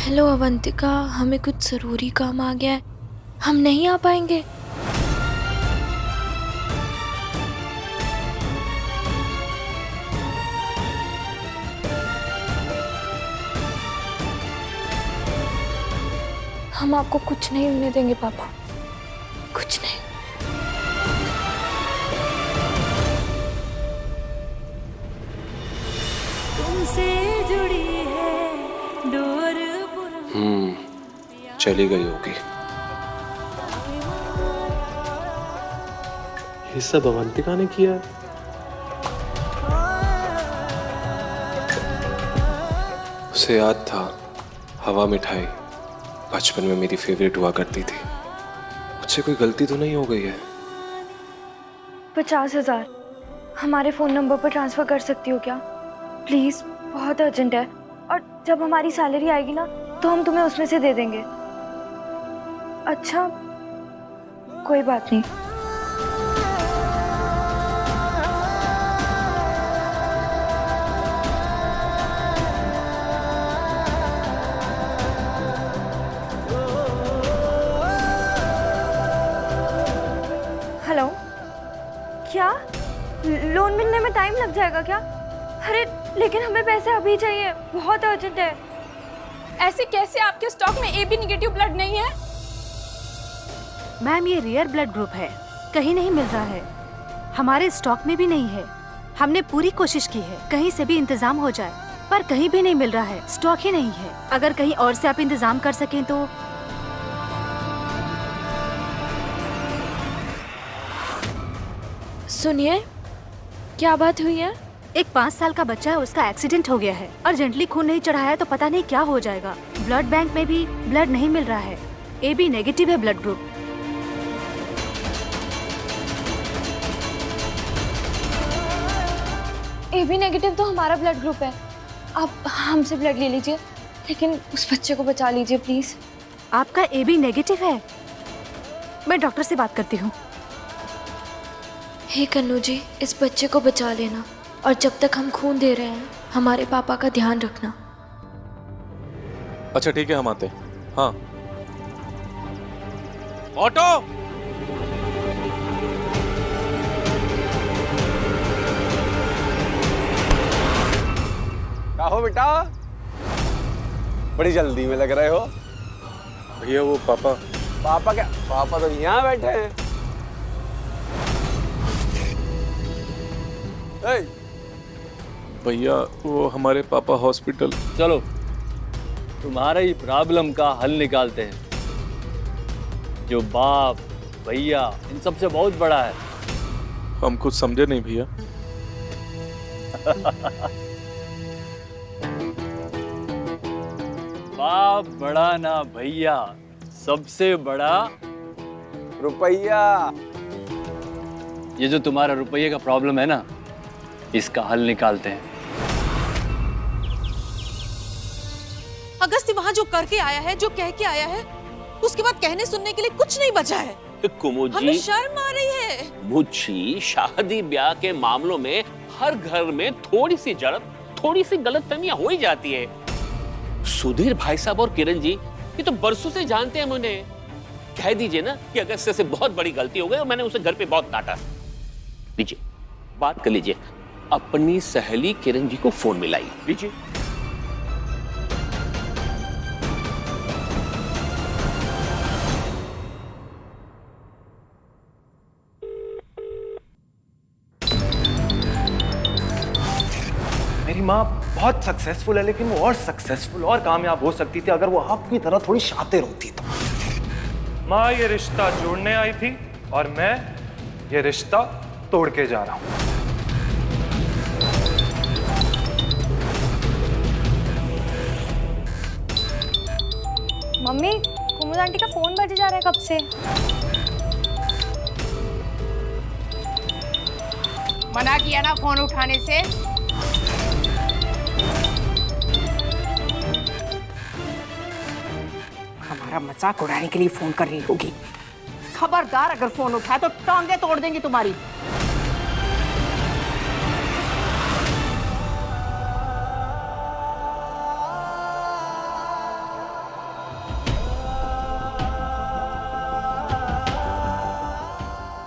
Hello Avantika, हमें कुछ ज़रूरी काम आ गया है, हम नहीं आ पाएंगे। हम आपको कुछ नहीं होने देंगे पापा, कुछ नहीं। तुमसे जुड़ी है डोर। चली गई होगी। ये सब अवंतिका ने किया है। उसे याद था हवा मिठाई बचपन में मेरी फेवरेट हुआ करती थी। मुझसे कोई गलती तो नहीं हो गई है? 50,000 हमारे फ़ोन नंबर पर ट्रांसफ़र कर सकती हो क्या प्लीज़? बहुत अर्जेंट है, और जब हमारी सैलरी आएगी ना तो हम तुम्हें उसमें से दे देंगे। अच्छा, कोई बात नहीं। हेलो, क्या लोन मिलने में टाइम लग जाएगा क्या? अरे लेकिन हमें पैसे अभी चाहिए, बहुत अर्जेंट है। ऐसे कैसे आपके स्टॉक में AB नेगेटिव ब्लड नहीं है? मैम, ये रेयर ब्लड ग्रुप है, कहीं नहीं मिल रहा है। हमारे स्टॉक में भी नहीं है। हमने पूरी कोशिश की है कहीं से भी इंतजाम हो जाए, पर कहीं भी नहीं मिल रहा है, स्टॉक ही नहीं है। अगर कहीं और से आप इंतजाम कर सकें तो। सुनिए, क्या बात हुई है? एक 5 साल का बच्चा है, उसका एक्सीडेंट हो गया है। अर्जेंटली खून नहीं चढ़ाया तो पता नहीं क्या हो जाएगा। ब्लड बैंक में भी ब्लड नहीं मिल रहा है। AB नेगेटिव है ब्लड ग्रुप। AB नेगेटिव तो हमारा ब्लड ग्रुप है। आप हमसे ब्लड ले लीजिए, लेकिन उस बच्चे को बचा लीजिए प्लीज। आपका AB नेगेटिव है? मैं डॉक्टर से बात करती हूँ। हे कन्नू जी, इस बच्चे को बचा लेना, और जब तक हम खून दे रहे हैं हमारे पापा का ध्यान रखना। अच्छा ठीक है, हम आते हैं। हाँ, ऑटो। क्या हो बेटा, बड़ी जल्दी में लग रहे हो? भैया वो पापा। पापा क्या? पापा तो यहाँ बैठे हैं। भैया वो हमारे पापा हॉस्पिटल। चलो तुम्हारा ही प्रॉब्लम का हल निकालते हैं, जो बाप भैया इन सबसे बहुत बड़ा है। हम कुछ समझे नहीं भैया। बाप बड़ा ना भैया, सबसे बड़ा रुपया। ये जो तुम्हारा रुपये का प्रॉब्लम है ना, इसका हल निकालते हैं। अगस्ती वहाँ जो करके आया है, जो कह के आया है, उसके बाद कहने सुनने के लिए कुछ नहीं बचा है। कुमुद हमें जी, शर्म आ रही है। मुझी शादी ब्याह के मामलों में हर घर में थोड़ी सी जरूरत, थोड़ी सी गलतफहमियां हो ही जाती है। सुधीर भाई साहब और किरण जी ये तो बरसों से जानते हैं मुझे। कह दीजिए ना कि अगस्त्य से बहुत बड़ी गलती हो गई और मैंने उसे घर पे बहुत डांटा। लीजिए बात कर लीजिए, अपनी सहेली किरण जी को फोन मिलाई। लीजिए। मेरी माँ बहुत सक्सेसफुल है, लेकिन वो और सक्सेसफुल और कामयाब हो सकती थी अगर वो आपकी तरह थोड़ी शातिर होती तो। माँ ये रिश्ता जोड़ने आई थी और मैं ये रिश्ता तोड़ के जा रहा हूँ। मम्मी, कुमुद आंटी का फोन बजे जा रहा है कब से। मना किया ना फोन उठाने से। हमारा मजाक उड़ाने के लिए फोन कर रही होगी। खबरदार अगर फोन उठाया तो टांगे तोड़ देंगी तुम्हारी।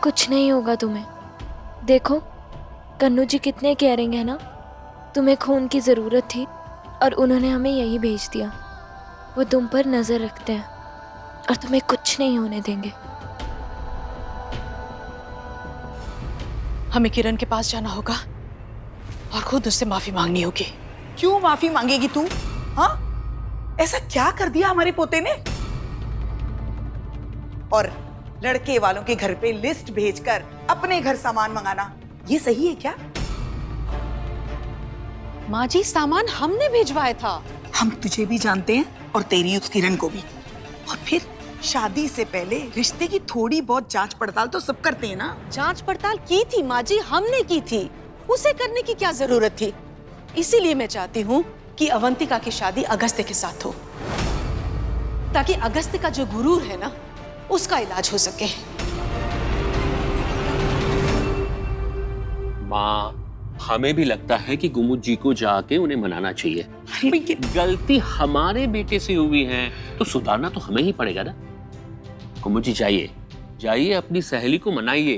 कुछ नहीं होगा तुम्हें। देखो कन्नू जी कितने केयरिंग है ना। तुम्हें खून की ज़रूरत थी और उन्होंने हमें यही भेज दिया। वो तुम पर नज़र रखते हैं और तुम्हें कुछ नहीं होने देंगे। हमें किरण के पास जाना होगा और खुद उससे माफी मांगनी होगी। क्यों माफी मांगेगी तू? हाँ, ऐसा क्या कर दिया हमारे पोते ने? और लड़के वालों के घर पे लिस्ट भेजकर अपने घर सामान मंगाना, ये सही है क्या? माँ जी, सामान हमने भिजवाया था। हम तुझे भी जानते हैं और तेरी उस किरण को भी। और फिर शादी से पहले रिश्ते की थोड़ी बहुत जांच पड़ताल तो सब करते हैं ना। जांच पड़ताल की थी माँ जी, हमने की थी। उसे करने की क्या जरूरत थी? इसीलिए मैं चाहती हूँ कि अवंतिका की शादी अगस्त्य के साथ हो, ताकि अगस्त्य का जो गुरूर है ना, उसका इलाज हो सके। माँ, हमें भी लगता है कि कुमुद जी को जाके उन्हें मनाना चाहिए। गलती हमारे बेटे से हुई है तो सुधारना तो हमें ही पड़ेगा ना। कुमुद जी जाइए, जाइए अपनी सहेली को मनाइए।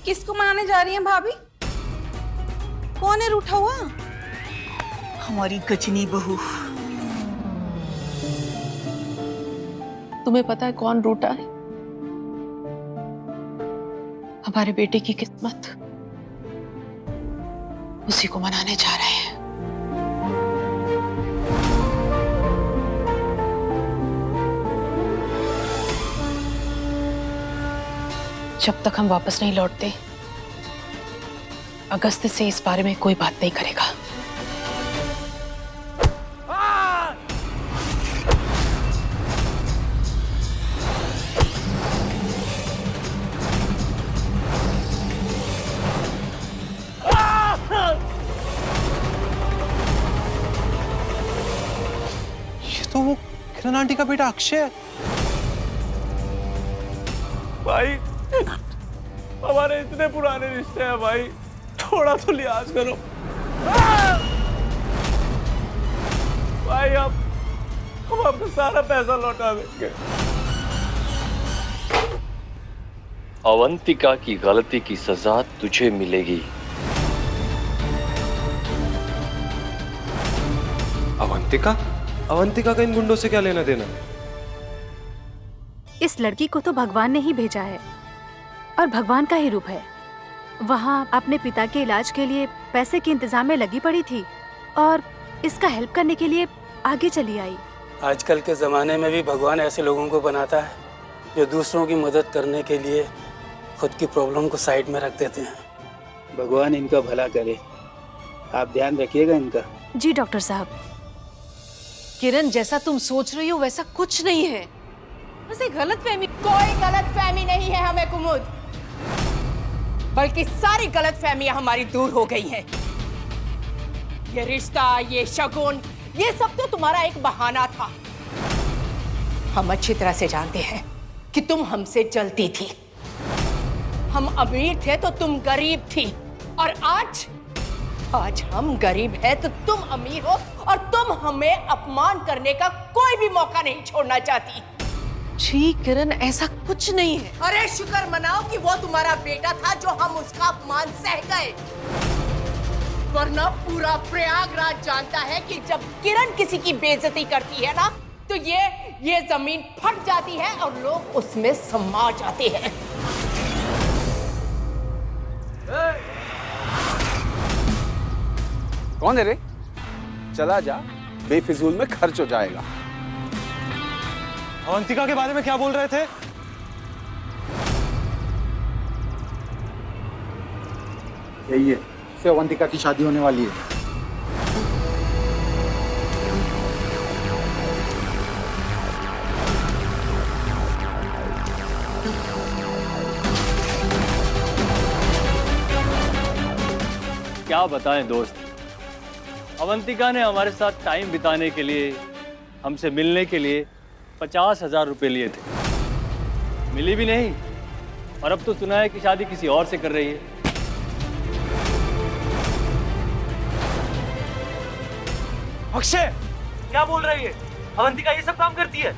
किसको मनाने जा रही हैं भाभी? कौन है रूठा हुआ? हमारी गजनी बहू। तुम्हें पता है कौन रूठा है? हमारे बेटे की किस्मत। उसी को मनाने जा रहे हैं। जब तक हम वापस नहीं लौटते, अगस्त्य से इस बारे में कोई बात नहीं करेगा। ये तो वो किरण आंटी का बेटा अक्षय है। भाई, हमारे इतने पुराने रिश्ते हैं भाई, थोड़ा तो लिहाज करो भाई। हम आपको सारा पैसा लौटा देंगे। अवंतिका की गलती की सजा तुझे मिलेगी। अवंतिका? अवंतिका का इन गुंडों से क्या लेना देना? इस लड़की को तो भगवान ने ही भेजा है और भगवान का ही रूप है। वहाँ अपने पिता के इलाज के लिए पैसे के इंतजाम में लगी पड़ी थी और इसका हेल्प करने के लिए आगे चली आई। आजकल के ज़माने में भी भगवान ऐसे लोगों को बनाता है जो दूसरों की मदद करने के लिए खुद की प्रॉब्लम को साइड में रख देते हैं। भगवान इनका भला करे, आप ध्यान रखिएगा इनका। जी डॉक्टर साहब। किरण, जैसा तुम सोच रही हो वैसा कुछ नहीं है। बस एक गलतफहमी। कोई गलतफहमी नहीं है हमें कुमुद, बल्कि सारी गलतफहमियां हमारी दूर हो गई हैं। ये रिश्ता, ये शगुन, ये सब तो तुम्हारा एक बहाना था। हम अच्छी तरह से जानते हैं कि तुम हमसे जलती थी। हम अमीर थे तो तुम गरीब थी, और आज हम गरीब हैं तो तुम अमीर हो, और तुम हमें अपमान करने का कोई भी मौका नहीं छोड़ना चाहती। जी किरण, ऐसा कुछ नहीं है। अरे शुक्र मनाओ कि वो तुम्हारा बेटा था जो हम उसका अपमान सह गए, वरना पूरा प्रयागराज जानता है कि जब किरण किसी की बेइज्जती करती है ना, तो ये जमीन फट जाती है और लोग उसमें समा जाते हैं। कौन है रे? चला जा, बेफिजूल में खर्च हो जाएगा। अवंतिका के बारे में क्या बोल रहे थे? यही है, इससे अवंतिका की शादी होने वाली है। क्या बताएं दोस्त, अवंतिका ने हमारे साथ टाइम बिताने के लिए, हमसे मिलने के लिए 50,000 रुपये लिए थे। मिली भी नहीं, और अब तो सुना है कि शादी किसी और से कर रही है। अक्षय, क्या बोल रही है? अवंतिका ये सब काम करती है?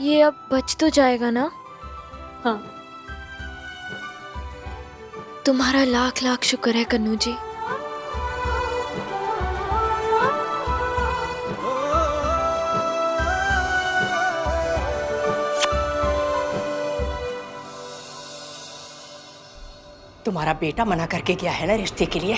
ये अब बच तो जाएगा ना? हाँ। तुम्हारा लाख लाख शुक्र है कन्नू जी। तुम्हारा बेटा मना करके गया है ना रिश्ते के लिए,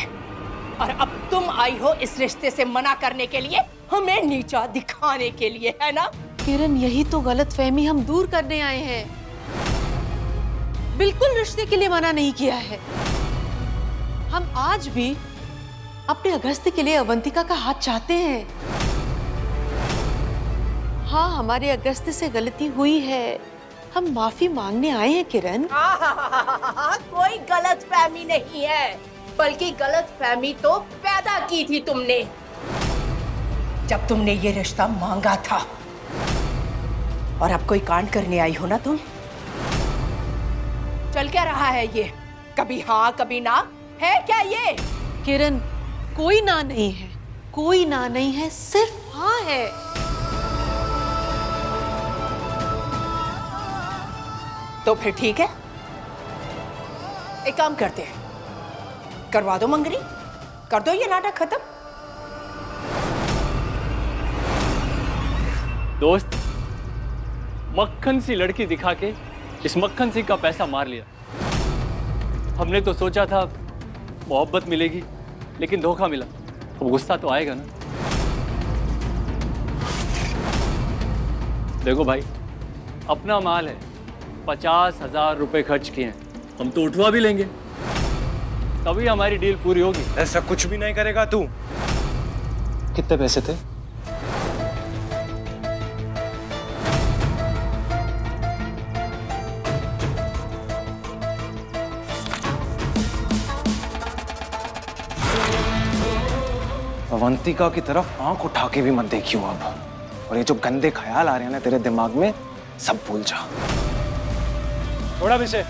और अब तुम आई हो इस रिश्ते से मना करने के लिए, हमें नीचा दिखाने के लिए, है ना? किरण, यही तो गलतफहमी हम दूर करने आए हैं। बिल्कुल रिश्ते के लिए मना नहीं किया है। हम आज भी अपने अगस्त के लिए अवंतिका का हाथ चाहते हैं। हाँ, हमारे अगस्त से गलती हुई है, हम माफी मांगने आए हैं किरण। कोई गलतफहमी नहीं है, बल्कि गलतफहमी तो पैदा की थी तुमने जब तुमने ये रिश्ता मांगा था। और अब कोई कांड करने आई हो ना तुम। चल क्या रहा है ये? कभी हाँ कभी ना, है क्या ये? किरण, कोई ना नहीं है, कोई ना नहीं है, सिर्फ हाँ है। तो फिर ठीक है, एक काम करते हैं, करवा दो मंगनी, कर दो ये नाटक खत्म। दोस्त, मक्खन सी लड़की दिखा के इस मक्खन सी का पैसा मार लिया। हमने तो सोचा था मोहब्बत मिलेगी, लेकिन धोखा मिला। अब गुस्सा तो आएगा ना। देखो भाई, अपना माल है, 50,000 रुपए खर्च किए हैं, हम तो उठवा भी लेंगे, तभी हमारी डील पूरी होगी। ऐसा कुछ भी नहीं करेगा तू। कितने पैसे थे? अवंतिका की तरफ आंख उठा के भी मत देखियो अब। और ये जो गंदे ख्याल आ रहे हैं ना तेरे दिमाग में, सब भूल जा। थोड़ा भी से।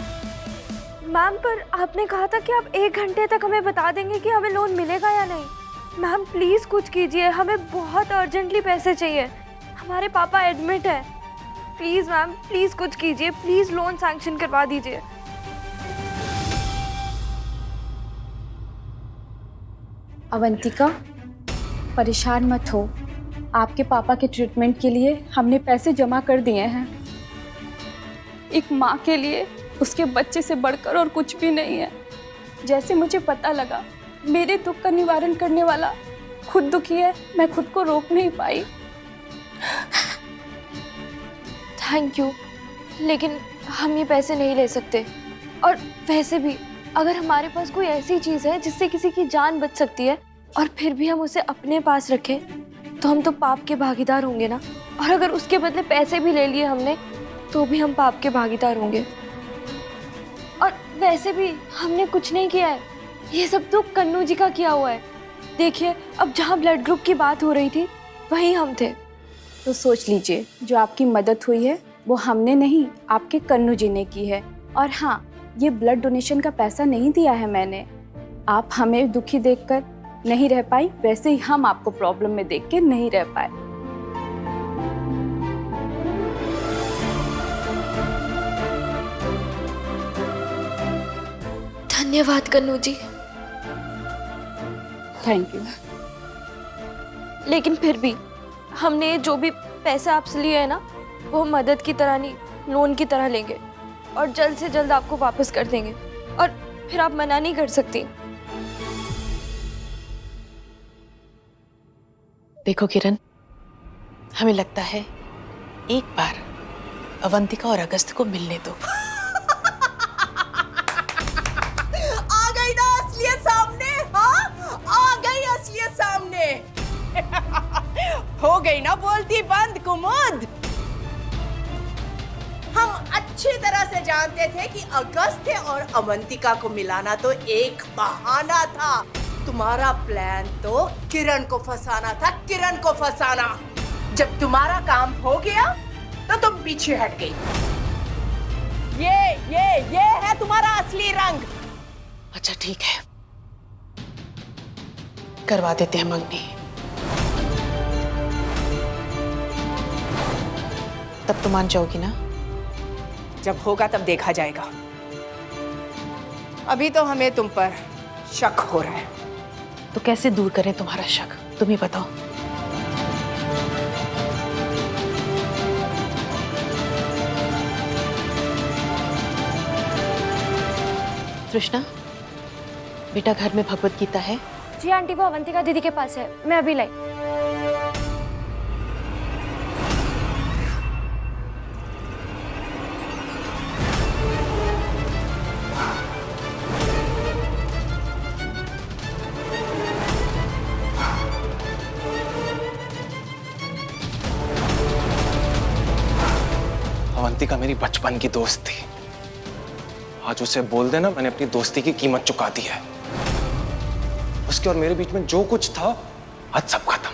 मैम, पर आपने कहा था कि आप 1 घंटे तक हमें बता देंगे कि हमें लोन मिलेगा या नहीं। मैम प्लीज कुछ कीजिए, हमें बहुत अर्जेंटली पैसे चाहिए, हमारे पापा एडमिट है। प्लीज मैम, प्लीज कुछ कीजिए, प्लीज लोन सैंक्शन करवा दीजिए। अवंतिका, परेशान मत हो, आपके पापा के ट्रीटमेंट के लिए हमने पैसे जमा कर दिए हैं। एक माँ के लिए उसके बच्चे से बढ़कर और कुछ भी नहीं है। जैसे मुझे पता लगा, मेरे दुख का निवारण करने वाला खुद दुखी है, मैं खुद को रोक नहीं पाई। थैंक यू, लेकिन हम ये पैसे नहीं ले सकते। और वैसे भी अगर हमारे पास कोई ऐसी चीज़ है जिससे किसी की जान बच सकती है और फिर भी हम उसे अपने पास रखें, तो हम तो पाप के भागीदार होंगे ना। और अगर उसके बदले पैसे भी ले लिए हमने, तो भी हम पाप के भागीदार होंगे। और वैसे भी हमने कुछ नहीं किया है, ये सब तो कन्नू जी का किया हुआ है। देखिए, अब जहाँ ब्लड ग्रुप की बात हो रही थी, वहीं हम थे। तो सोच लीजिए, जो आपकी मदद हुई है वो हमने नहीं, आपके कन्नू जी ने की है। और हाँ, ये ब्लड डोनेशन का पैसा नहीं दिया है मैंने। आप हमें दुखी देखकर नहीं रह पाई, वैसे ही हम आपको प्रॉब्लम में देख के नहीं रह पाए। धन्यवाद कन्नू जी। Thank you. लेकिन फिर भी हमने जो भी पैसे आपसे लिए है ना, वो मदद की तरह नहीं, लोन की तरह लेंगे और जल्द से जल्द आपको वापस कर देंगे। और फिर आप मना नहीं कर सकती। देखो किरण, हमें लगता है एक बार अवंतिका और अगस्त को मिलने दो। आ गई ना असलियत सामने, हाँ? आ गई असलियत सामने। हो गई ना बोलती बंद कुमुद। हम अच्छी तरह से जानते थे कि अगस्त्य और अवंतिका को मिलाना तो एक बहाना था। तुम्हारा प्लान तो किरण को फंसाना था, किरण को फंसाना। जब तुम्हारा काम हो गया तो तुम पीछे हट गई। ये है तुम्हारा असली रंग। अच्छा ठीक है, करवा देते हैं मंगनी। तब तो मान जाओगी ना? जब होगा तब देखा जाएगा। अभी तो हमें तुम पर शक हो रहा है। तो कैसे दूर करें तुम्हारा शक, तुम ही बताओ। कृष्णा, बेटा घर में भगवत गीता है? जी आंटी, वो अवंतिका दीदी के पास है, मैं अभी लाई। अवंतिका मेरी बचपन की दोस्त थी। आज उसे बोल देना मैंने अपनी दोस्ती की कीमत चुका दी है। उसके और मेरे बीच में जो कुछ था आज सब खत्म।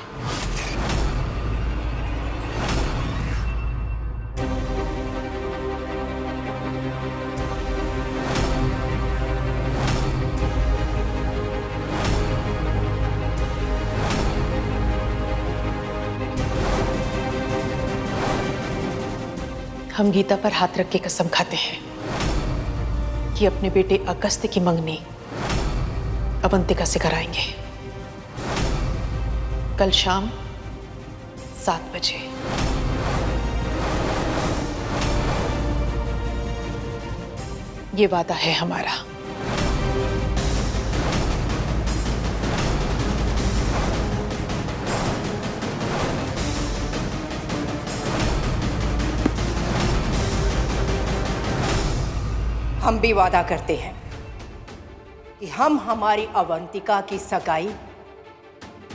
हम गीता पर हाथ रख के कसम खाते हैं कि अपने बेटे अगस्त्य की मंगनी अवंतिका से कराएंगे कल शाम 7 बजे। ये वादा है हमारा। हम भी वादा करते हैं कि हम हमारी अवंतिका की सगाई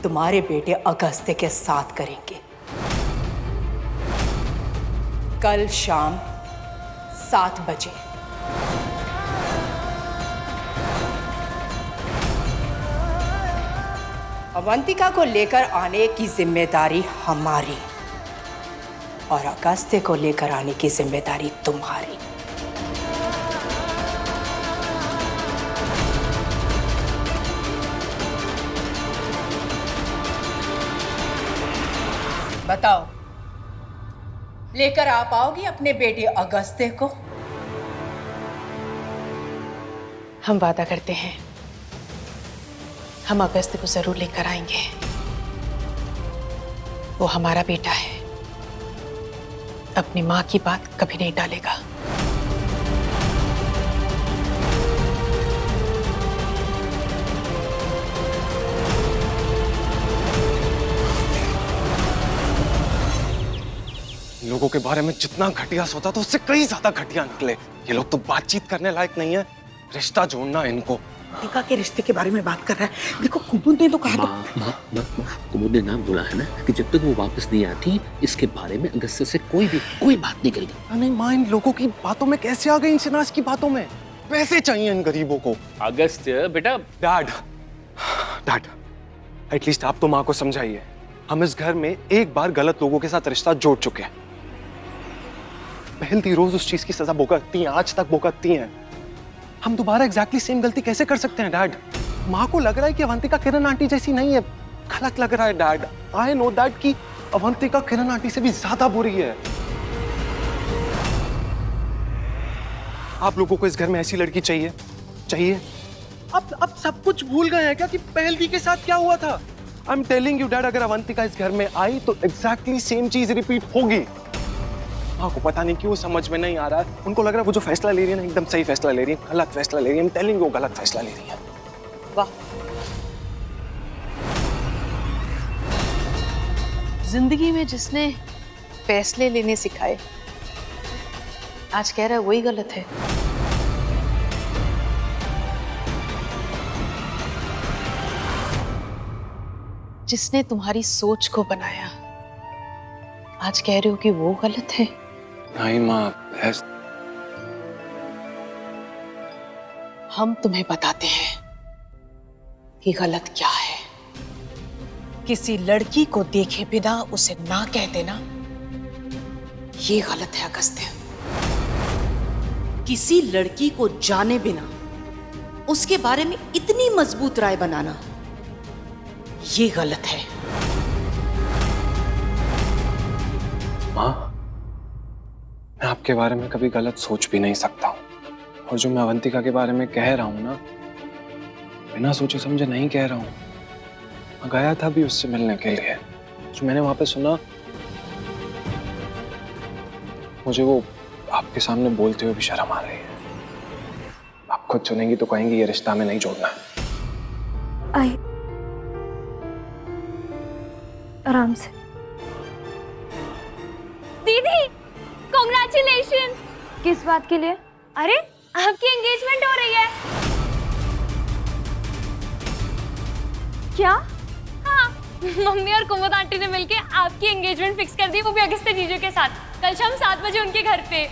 तुम्हारे बेटे अगस्त्य के साथ करेंगे कल शाम 7 बजे। अवंतिका को लेकर आने की जिम्मेदारी हमारी और अगस्त्य को लेकर आने की जिम्मेदारी तुम्हारी। बताओ, लेकर आ पाओगी अपने बेटे अगस्त्य को? हम वादा करते हैं हम अगस्त्य को जरूर लेकर आएंगे। वो हमारा बेटा है, अपनी मां की बात कभी नहीं टालेगा। लोगों के बारे में जितना घटिया सोचा तो उससे कई ज्यादा घटिया निकले। ये लोग तो बातचीत करने लायक नहीं है। रिश्ता जोड़ना इनको। टीका के रिश्ते के बारे में बात कर रहा है। देखो कुमुद ने तो कहा कुमुद ने नाम बोला है ना कि जब तक वो वापस नहीं आती इसके बारे में अगस्त्य से कोई बात नहीं करेगी। नहीं मां इन लोगों की बातों में कैसे आ गई, इन शनाज की बातों में? पैसे चाहिए इन गरीबों को। अगस्त्य बेटा। डैड एटलीस्ट आप तो माँ को समझाइए। हम इस घर में एक बार गलत लोगों के साथ रिश्ता जोड़ चुके हैं। पहलती रोज उस चीज की सजा भुगतती हैं, आज तक भुगतती हैं। हम दोबारा एग्जैक्टली सेम गलती कैसे कर सकते हैं डैड? माँ को लग रहा है कि अवंतिका किरण आंटी जैसी नहीं है, गलत लग रहा है डैड। आई नो दैट कि अवंतिका किरण आंटी से भी ज्यादा बुरी है। आप लोगों को इस घर में ऐसी लड़की चाहिए? अब सब कुछ भूल गए हैं क्या कि पहलती के साथ क्या हुआ था? I am telling you dad, अगर अवंतिका इस घर में आई तो एग्जैक्टली सेम चीज रिपीट होगी। माँ को पता नहीं क्यों समझ में नहीं आ रहा है। उनको लग रहा है वो जो फैसला ले रही है ना एकदम सही फैसला ले रही है, गलत फैसला ले रही है। I'm telling you, वो गलत फैसला ले रही है। वाह, जिंदगी में जिसने फैसले लेने सिखाए आज कह रहा है वही गलत है। जिसने तुम्हारी सोच को बनाया आज कह रहे हो कि वो गलत है। नहीं माँ, हम तुम्हें बताते हैं कि गलत क्या है। किसी लड़की को देखे बिना उसे ना कह देना, ये गलत है अगस्त्य। किसी लड़की को जाने बिना उसके बारे में इतनी मजबूत राय बनाना, ये गलत है। माँ, मैं आपके बारे में कभी गलत सोच भी नहीं सकता हूँ। और जो मैं अवंतिका के बारे में कह रहा हूँ ना, बिना सोचे समझे नहीं कह रहा हूँ। मैं गया था भी उससे मिलने के लिए। जो मैंने वहां पे सुना, मुझे वो आपके सामने बोलते हुए भी शर्म आ रही है। आप खुद सुनेंगी तो कहेंगी ये रिश्ता में नहीं जोड़ना है। आई आराम से। दीदी, कॉन्ग्रेचुलेशंस। किस बात के लिए? अरे आपकी एंगेजमेंट हो रही है। क्या? हाँ, मम्मी और कुमुद आंटी ने मिलके आपकी एंगेजमेंट फिक्स कर दी, वो भी अगस्त्य जीजू के साथ। कल शाम 7 बजे उनके घर पे।